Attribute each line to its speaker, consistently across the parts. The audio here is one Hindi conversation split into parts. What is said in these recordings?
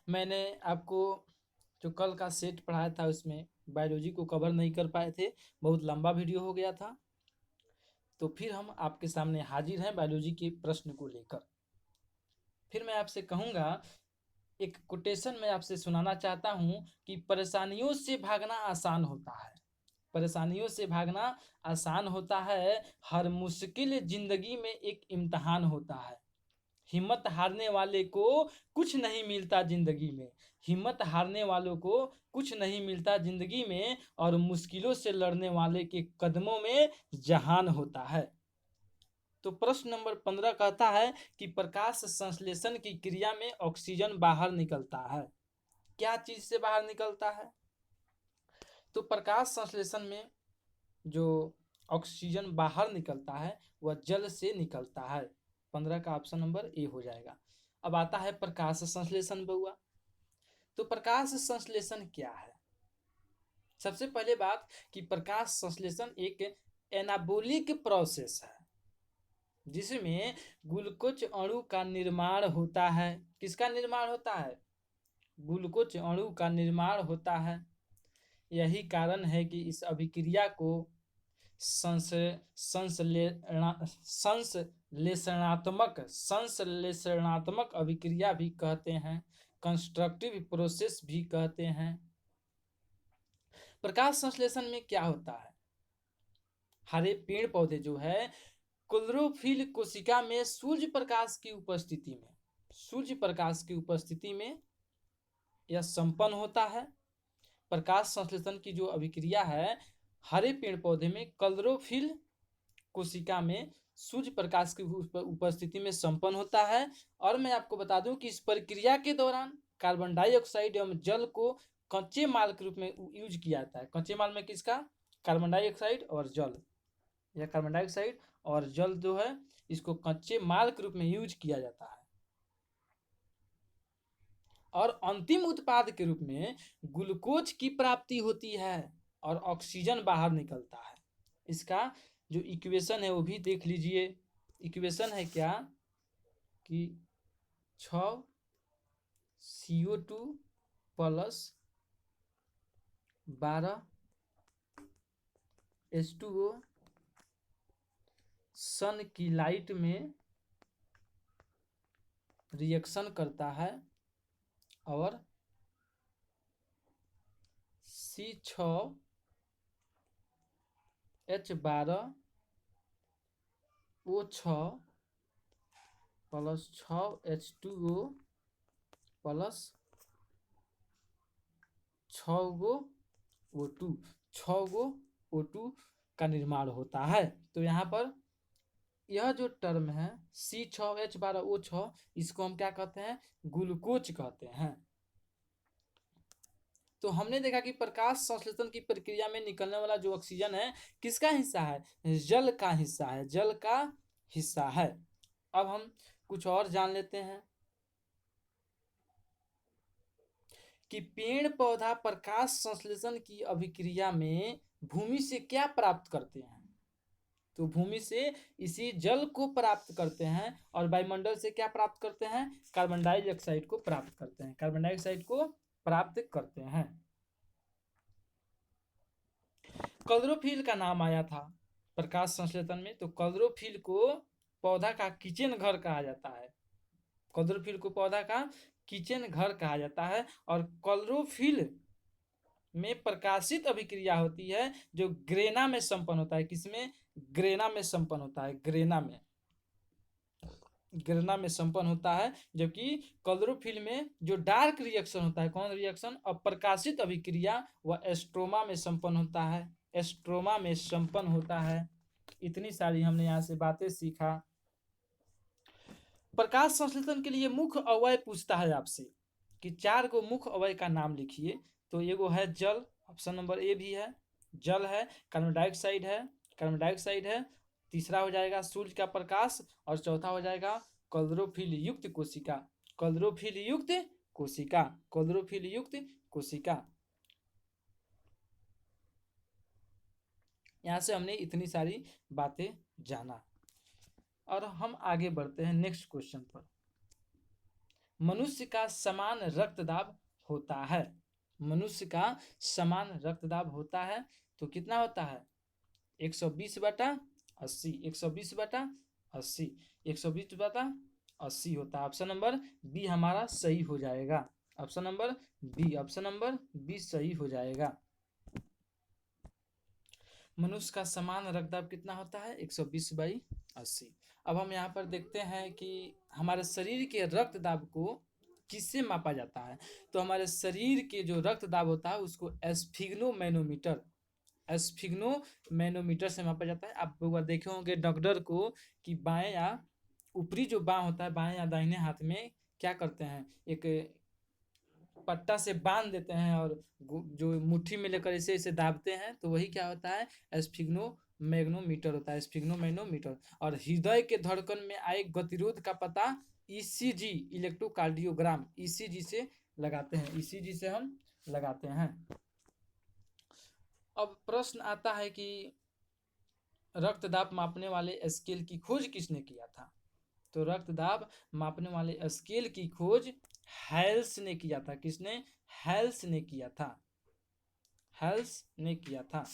Speaker 1: मैंने आपको जो कल का सेट पढ़ाया था उसमें बायोलॉजी को कवर नहीं कर पाए थे, बहुत लंबा वीडियो हो गया था। तो फिर हम आपके सामने हाजिर हैं बायोलॉजी के प्रश्न को लेकर। फिर मैं आपसे कहूँगा, एक कोटेशन मैं आपसे सुनाना चाहता हूँ कि परेशानियों से भागना आसान होता है। परेशानियों से भागना आसान होता है, हर मुश्किल जिंदगी में एक इम्तहान होता है। हिम्मत हारने वाले को कुछ नहीं मिलता जिंदगी में। हिम्मत हारने वालों को कुछ नहीं मिलता जिंदगी में, और मुश्किलों से लड़ने वाले के कदमों में जहान होता है। तो प्रश्न नंबर 15 कहता है कि प्रकाश संश्लेषण की क्रिया में ऑक्सीजन बाहर निकलता है। क्या चीज से बाहर निकलता है? तो प्रकाश संश्लेषण में जो ऑक्सीजन बाहर निकलता है वह जल से निकलता है। 15 का ऑप्शन नंबर ए हो जाएगा। अब आता है प्रकाश संश्लेषण बउआ। तो प्रकाश संश्लेषण क्या है? सबसे पहले बात कि प्रकाश संश्लेषण एक एनाबोलिक प्रोसेस है जिसमें ग्लूकोज अणु का निर्माण होता है। किसका निर्माण होता है? ग्लूकोज अणु का निर्माण होता है। यही कारण है कि इस अभिक्रिया को संश्लेषणात्मक अभिक्रिया भी कहते हैं, कंस्ट्रक्टिव प्रोसेस भी कहते हैं। प्रकाश संश्लेषण में क्या होता है? हरे पेड़ पौधे जो है क्लोरोफिल कोशिका में सूर्य प्रकाश की उपस्थिति में यह संपन्न होता है। प्रकाश संश्लेषण की जो अभिक्रिया है हरे पेड़ पौधे में क्लोरोफिल कोशिका में सूर्य प्रकाश की उपस्थिति में संपन्न होता है। और मैं आपको बता दूं कि इस प्रक्रिया के दौरान कार्बन डाइऑक्साइड एवं जल को कच्चे माल के रूप में यूज किया जाता है। कच्चे माल में किसका? कार्बन डाइऑक्साइड और जल। यह कार्बन डाइऑक्साइड और जल जो है इसको कच्चे माल के रूप में यूज किया जाता है, और अंतिम उत्पाद के रूप में ग्लूकोज की प्राप्ति होती है और ऑक्सीजन बाहर निकलता है। इसका जो इक्वेशन है वो भी देख लीजिए। इक्वेशन है क्या कि 6 CO2 प्लस 12 H2O सन की लाइट में रिएक्शन करता है और C6H12O6 प्लस 6H2O प्लस 6 गो O2 का निर्माण होता है। तो यहाँ पर यह जो टर्म है C6H12O6 इसको हम क्या कहते हैं? ग्लूकोज कहते हैं। तो हमने देखा कि प्रकाश संश्लेषण की प्रक्रिया में निकलने वाला जो ऑक्सीजन है किसका हिस्सा है? जल का हिस्सा है। जल का हिस्सा है। अब हम कुछ और जान लेते हैं कि पेड़ पौधा प्रकाश संश्लेषण की अभिक्रिया में भूमि से क्या प्राप्त करते हैं? तो भूमि से इसी जल को प्राप्त करते हैं, और वायुमंडल से क्या प्राप्त करते हैं? कार्बन डाइऑक्साइड को प्राप्त करते हैं। कार्बन डाइऑक्साइड को प्राप्त करते हैं। क्लोरोफिल का नाम आया था प्रकाश संश्लेषण में। तो क्लोरोफिल को पौधा का किचन घर कहा जाता है। क्लोरोफिल को पौधा का किचन घर कहा जाता है। और क्लोरोफिल में प्रकाशित अभिक्रिया होती है जो ग्रेना में संपन्न होता है। किसमें? ग्रेना में संपन्न होता है। ग्रेना में संपन्न होता है। जबकि क्लोरोफिल में जो डार्क रिएक्शन होता है, कौन रिएक्शन? अप्रकाशित अभिक्रिया, वह एस्ट्रोमा में संपन्न होता है। एस्ट्रोमा में संपन्न होता है। इतनी सारी हमने यहाँ से बातें सीखा। प्रकाश संश्लेषण के लिए मुख्य अवयव पूछता है आपसे कि 4 गो मुख्य अवयव का नाम लिखिए। तो एगो है जल, ऑप्शन नंबर ए भी है। जल है। कार्बन डाइऑक्साइड है। तीसरा हो जाएगा सूर्य का प्रकाश, और चौथा हो जाएगा क्लोरोफिल युक्त कोशिका। क्लोरोफिल युक्त कोशिका। क्लोरोफिल युक्त कोशिका। यहाँ से हमने इतनी सारी बातें जाना, और हम आगे बढ़ते हैं नेक्स्ट क्वेश्चन पर। मनुष्य का समान रक्तदाब होता है, मनुष्य का समान रक्तदाब होता है तो कितना होता है 120/80, 120/80, 120/80 होता है। ऑप्शन नंबर बी हमारा सही हो जाएगा, option number B, option number B सही हो जाएगा। मनुष्य का समान रक्तदाब कितना होता है 120/80। अब हम यहाँ पर देखते हैं कि हमारे शरीर के रक्तदाब को किससे मापा जाता है। तो हमारे शरीर के जो रक्तदाब होता है उसको एस्फिग्नोमैनोमीटर, एस्फिग्नोमैनोमीटर से मापा जाता है। आप लोग देखे होंगे डॉक्टर को कि बाएं या ऊपरी जो बाँ होता है, बाएं या दाहिने हाथ में क्या करते हैं, एक पट्टा से बांध देते हैं और जो मुट्ठी में लेकर इसे इसे दाबते हैं तो वही क्या होता है एस्फिग्नोमैग्नोमीटर होता है, एस्फिग्नोमैग्नोमीटर। और हृदय के धड़कन में आए गतिरोध का पता ईसीजी, इलेक्ट्रोकार्डियोग्राम, ईसीजी से लगाते हैं, ईसीजी से हम लगाते हैं। अब प्रश्न आता है कि रक्तदाब मापने वाले स्केल की खोज किसने किया था। तो रक्तदाब मापने वाले स्केल की खोज हेल्स ने किया था। किसने? हेल्स ने किया था, हेल्स ने किया था।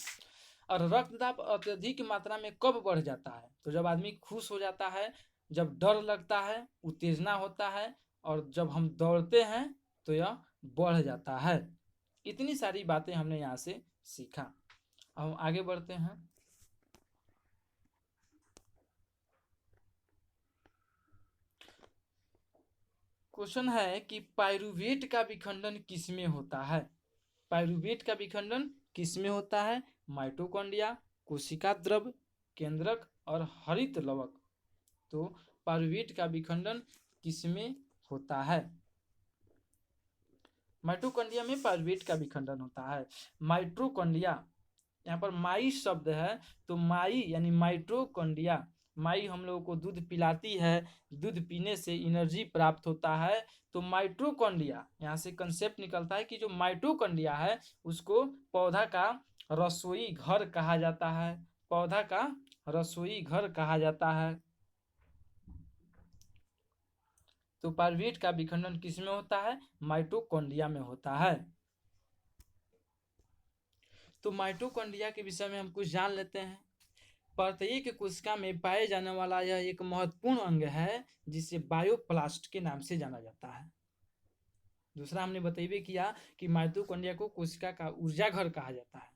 Speaker 1: और रक्तदाब अत्यधिक मात्रा में कब बढ़ जाता है? तो जब आदमी खुश हो जाता है, जब डर लगता है, उत्तेजना होता है, और जब हम दौड़ते हैं तो यह बढ़ जाता है। इतनी सारी बातें हमने यहाँ से सीखा। अब हम आगे बढ़ते हैं। क्वेश्चन है कि पाइरूवेट का विखंडन किसमें होता है? पाइरूवेट का विखंडन किसमें होता है? माइटोकॉन्ड्रिया, कोशिका द्रव, केंद्रक और हरित लवक। तो पाइरूवेट का विखंडन किसमें होता है? माइटोकॉन्ड्रिया में पाइरूवेट का विखंडन होता है। माइटोकॉन्ड्रिया, यहाँ पर माई शब्द है तो माई यानी माइटोकॉन्ड्रिया, माई हम लोगों को दूध पिलाती है, दूध पीने से एनर्जी प्राप्त होता है। तो माइटोकॉन्ड्रिया, यहाँ से कंसेप्ट निकलता है कि जो माइटोकॉन्ड्रिया है उसको पौधा का रसोई घर कहा जाता है, पौधा का रसोई घर कहा जाता है। तो पाइरूवेट का विखंडन किसमें होता है? माइटोकॉन्ड्रिया में होता है। तो माइटोकॉन्ड्रिया के विषय में हम कुछ जान लेते हैं। प्रत्येक कोशिका में पाए जाने वाला यह एक महत्वपूर्ण अंग है जिसे बायोप्लास्ट के नाम से जाना जाता है। दूसरा हमने बतैबे किया कि माइटोकॉन्ड्रिया को कोशिका का ऊर्जा घर कहा जाता है,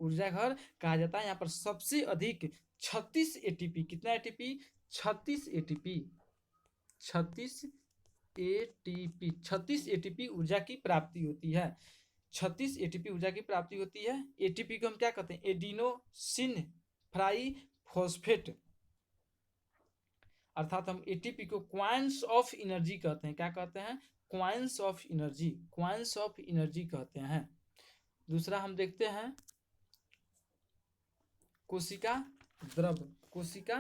Speaker 1: ऊर्जा घर कहा जाता है। यहाँ पर सबसे अधिक 36 एटीपी, कितना एटीपी? 36 एटीपी, 36 एटीपी, 36 एटीपी ऊर्जा की प्राप्ति होती है, 36 एटीपी ऊर्जा की प्राप्ति होती है। एटीपी को हम क्या कहते हैं? एडिनोसिन फ्राई फॉस्फेट, अर्थात हम एटीपी को क्वाइंस ऑफ एनर्जी कहते हैं। क्या कहते हैं? Coins of energy, coins of energy कहते हैं। दूसरा हम देखते हैं कोशिका द्रव, कोशिका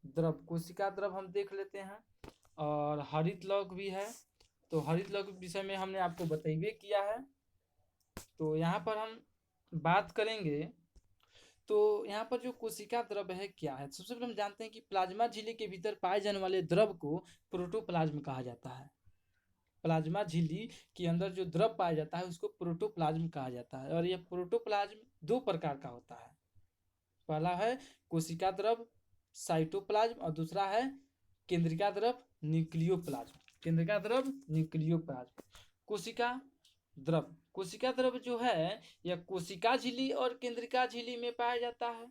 Speaker 1: द्रव, कोशिका द्रव हम देख लेते हैं। और हरित लवक भी है, तो हरित लवक विषय में हमने आपको बतैबे किया है। तो यहाँ पर हम बात करेंगे। तो यहाँ पर जो कोशिका द्रव है क्या है? सबसे पहले हम जानते हैं कि प्लाज्मा झिल्ली के भीतर पाए जाने वाले द्रव को प्रोटोप्लाज्म कहा जाता है। प्लाज्मा झिल्ली के अंदर जो द्रव पाया जाता है उसको प्रोटोप्लाज्म कहा जाता है। और यह प्रोटोप्लाज्म दो प्रकार का होता है। पहला है कोशिका द्रव साइटोप्लाज्म और दूसरा है केंद्रिका द्रव न्यूक्लियोप्लाज्म, केंद्रिका द्रव न्यूक्लियोप्लाज्म। कोशिका द्रव, कोशिका द्रव जो है यह कोशिका झिल्ली और केंद्रिका झिल्ली में पाया जाता है।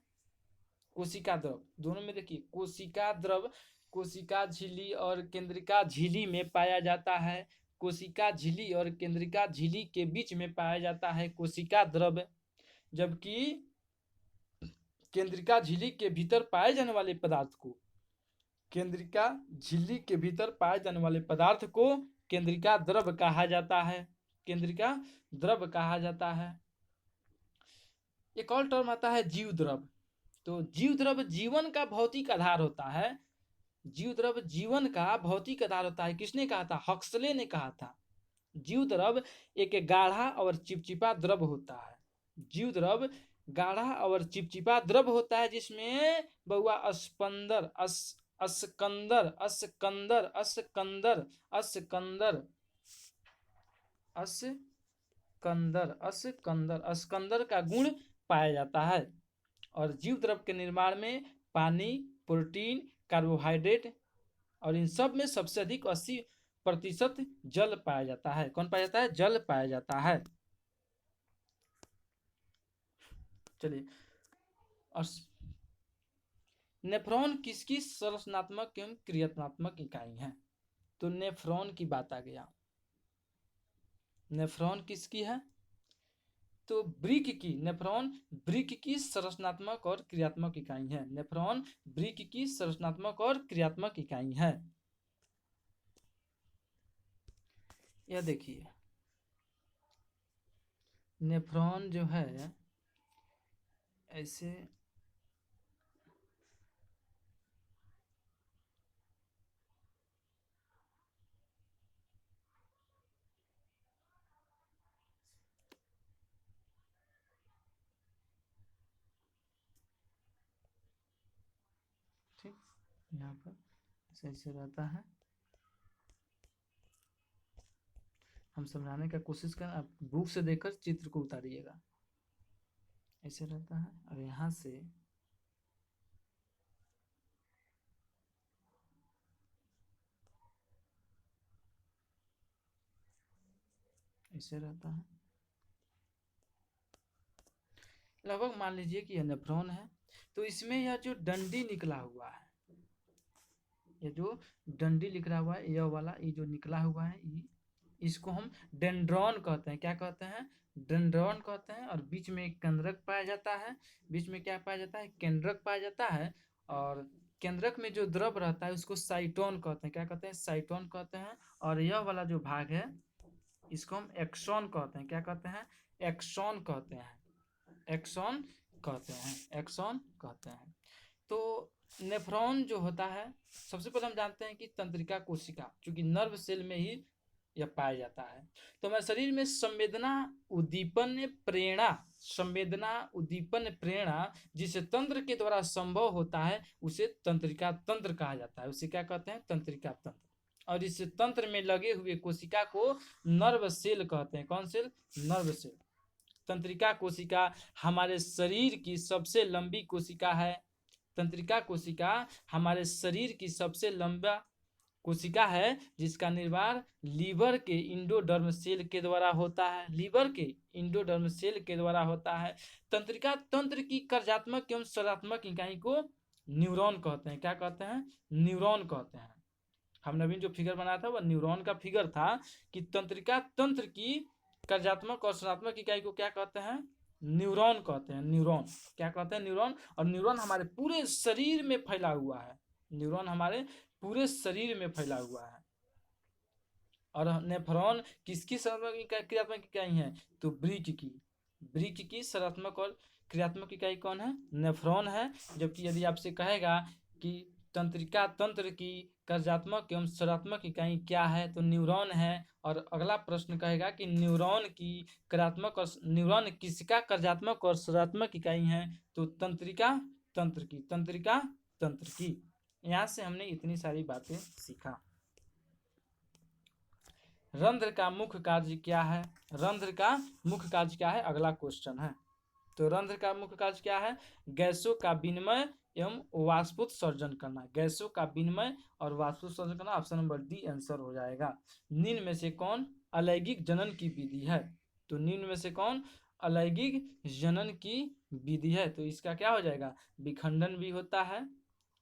Speaker 1: कोशिका द्रव दोनों में देखिए, कोशिका द्रव कोशिका झिल्ली और केंद्रिका झिल्ली में पाया जाता है, कोशिका झिल्ली और केंद्रिका झिल्ली के बीच में पाया जाता है कोशिका द्रव। जबकि केंद्रिका झिल्ली के भीतर पाए जाने वाले पदार्थ को, केंद्रिका झिल्ली के भीतर पाए जाने वाले पदार्थ को केंद्रिका द्रव कहा जाता है, केंद्रिका द्रव कहा जाता है। एक और टर्म आता है जीव द्रव। तो जीव द्रव जीवन का भौतिक आधार होता है, जीव द्रव जीवन का भौतिक आधार होता है। किसने कहा था? हक्सले ने कहा था। जीव द्रव एक गाढ़ा और चिपचिपा द्रव होता है, जीव द्रव गाढ़ा और चिपचिपा द्रव होता है जिसमें बहुआ स्पंदर अस्कंदर अस्कंदर अस्कंदर अस्कंदर अस्कंदर अस्कंदर अस्कंदर का गुण पाया जाता है। और जीव द्रव के निर्माण में पानी, प्रोटीन, कार्बोहाइड्रेट और इन सब में सबसे अधिक 80% जल पाया जाता है। कौन पाया जाता है? जल पाया जाता है। चलिए, और नेफ्रॉन किसकी संरचनात्मक एवं क्रियात्मक इकाई है? तो नेफ्रॉन की बात आ गया। नेफ्रॉन किसकी है? तो ब्रिक की, नेफ्रॉन ब्रिक की संरचनात्मक और क्रियात्मक इकाई है। नेफ्रॉन ब्रिक की संरचनात्मक और क्रियात्मक इकाई है। यह देखिए, नेफ्रॉन जो है ऐसे ठीक, यहाँ पर ऐसे रहता है। हम समझाने का कोशिश करें, आप बुक से देखकर चित्र को उतारिएगा। ऐसे रहता है और यहाँ से ऐसे रहता है। लगभग मान लीजिए कि यह नेफ्रॉन है। तो इसमें यह जो डंडी निकला हुआ है, ये जो डंडी निकला हुआ है, यह वाला ये जो निकला हुआ है, इसको हम डेंड्रॉन कहते हैं। क्या कहते हैं? डेंड्रॉन कहते हैं। और बीच में एक केंद्रक पाया जाता है। बीच में क्या पाया जाता है? केंद्रक पाया जाता है। और केंद्रक में जो द्रव रहता है उसको साइटोन कहते हैं। क्या कहते हैं? साइटोन कहते हैं। और यह वाला जो भाग है इसको हम एक्सॉन कहते हैं। क्या कहते हैं? एक्सॉन कहते हैं। एक्सॉन कहते हैं। एक्सॉन कहते हैं। तो नेफ्रॉन जो होता है, सबसे पहले हम जानते हैं कि तंत्रिका कोशिका, चूंकि नर्व सेल में ही यह पाया जाता है। तो हमारे शरीर में संवेदना उद्दीपन प्रेरणा, संवेदना उद्दीपन प्रेरणा जिसे तंत्र के द्वारा संभव होता है उसे तंत्रिका तंत्र कहा जाता है। उसे क्या कहते हैं? तंत्रिका तंत्र। और इस तंत्र में लगे हुए कोशिका को नर्व सेल कहते हैं। कौन सेल? Nerve cell. तंत्रिका कोशिका हमारे शरीर की सबसे लंबी कोशिका है। तंत्रिका कोशिका हमारे शरीर की सबसे लंबा कोशिका है, जिसका निर्माण लीवर के इंडोडर्म सेल के द्वारा होता है। लीवर के इंडोडर्म सेल के द्वारा होता है। तंत्रिका तंत्र की कार्यात्मक एवं संरचनात्मक इकाई को न्यूरॉन कहते हैं। क्या कहते हैं? न्यूरॉन कहते हैं। हमने अभी जो फिगर बनाया था वह न्यूरॉन का फिगर था कि तंत्रिका तंत्र की कार्यात्मक और संरचनात्मक इकाई को क्या कहते हैं? न्यूरॉन कहते हैं। न्यूरॉन क्या कहते हैं? न्यूरॉन। और न्यूरॉन हमारे पूरे शरीर में फैला हुआ है। न्यूरॉन हमारे पूरे शरीर में फैला हुआ है। और नेफ्रॉन किसकी संरचनात्मक क्रियात्मक इकाई है? तो ब्रिक की। ब्रिक की संरचनात्मक और क्रियात्मक इकाई कौन है? नेफ्रॉन है। जबकि यदि आपसे कहेगा कि तंत्रिका तंत्र की कार्यात्मक एवं संरचनात्मक इकाई क्या है, तो न्यूरॉन है। और अगला प्रश्न कहेगा कि न्यूरॉन की कार्यात्मक और न्यूरॉन किसका कार्यात्मक और संरचनात्मक इकाई है, तो तंत्रिका तंत्र की। तंत्रिका तंत्र की। यहाँ से हमने इतनी सारी बातें सीखा। रंध्र का मुख्य कार्य क्या है? रंध्र का मुख्य कार्य क्या है? अगला क्वेश्चन है। तो रंध्र का मुख्य कार्य क्या है? गैसों का विनिमय एवं वाष्पोत्सर्जन करना। गैसों का विनिमय और वाष्पोत्सर्जन करना। ऑप्शन नंबर डी आंसर हो जाएगा। निम्न में से कौन अलैंगिक जनन की विधि है? तो निम्न में से कौन अलैंगिक जनन की विधि है? तो इसका क्या हो जाएगा? विखंडन भी होता है,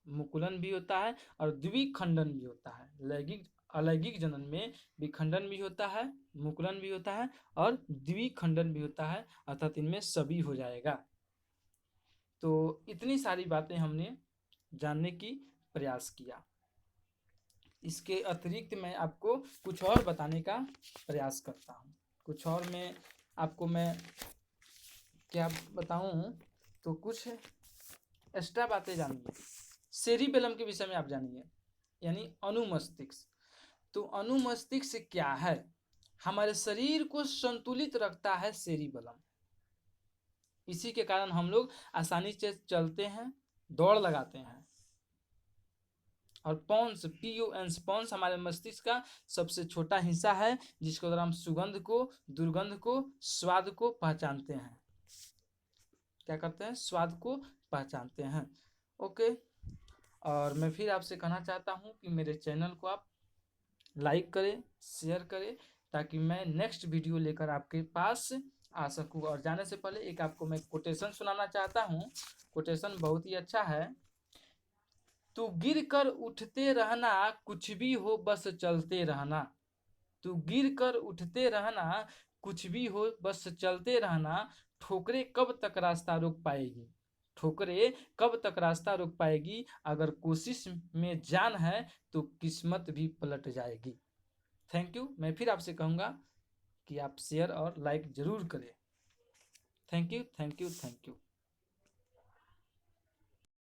Speaker 1: मुकुलन भी होता है और द्विखंडन भी होता है। अलैंगिक जनन में विखंडन भी होता है, मुकुलन भी होता है और द्विखंडन भी होता है, अर्थात इनमें सभी हो जाएगा। तो इतनी सारी बातें हमने जानने की प्रयास किया। इसके अतिरिक्त मैं आपको कुछ और बताने का प्रयास करता हूँ। कुछ और में आपको मैं क्या बताऊँ, तो कुछ एक्स्ट्रा बातें जानिए। सेरिबेलम के विषय में आप जानिए, यानी अनुमस्तिष्क। तो अनुमस्तिष्क क्या है? हमारे शरीर को संतुलित रखता है सेरिबेलम। इसी के कारण हम लोग आसानी से चलते हैं, दौड़ लगाते हैं। और पॉन्स PONS पॉन्स हमारे मस्तिष्क का सबसे छोटा हिस्सा है जिसके द्वारा हम सुगंध को, दुर्गंध को, स्वाद को पहचानते हैं। क्या करते हैं? स्वाद को पहचानते हैं। ओके, और मैं फिर आपसे कहना चाहता हूँ कि मेरे चैनल को आप लाइक करें, शेयर करें, ताकि मैं नेक्स्ट वीडियो लेकर आपके पास आ सकूँ। और जाने से पहले एक आपको मैं कोटेशन सुनाना चाहता हूँ। कोटेशन बहुत ही अच्छा है। तू गिर कर उठते रहना, कुछ भी हो बस चलते रहना। तू गिर कर उठते रहना, कुछ भी हो बस चलते रहना। ठोकरे कब तक रास्ता रोक पाएगी? ठोकरे कब तक रास्ता रोक पाएगी? अगर कोशिश में जान है तो किस्मत भी पलट जाएगी। Thank you. मैं फिर आपसे कहूँगा कि आप शेयर और लाइक ज़रूर करें। Thank you, thank you, thank you.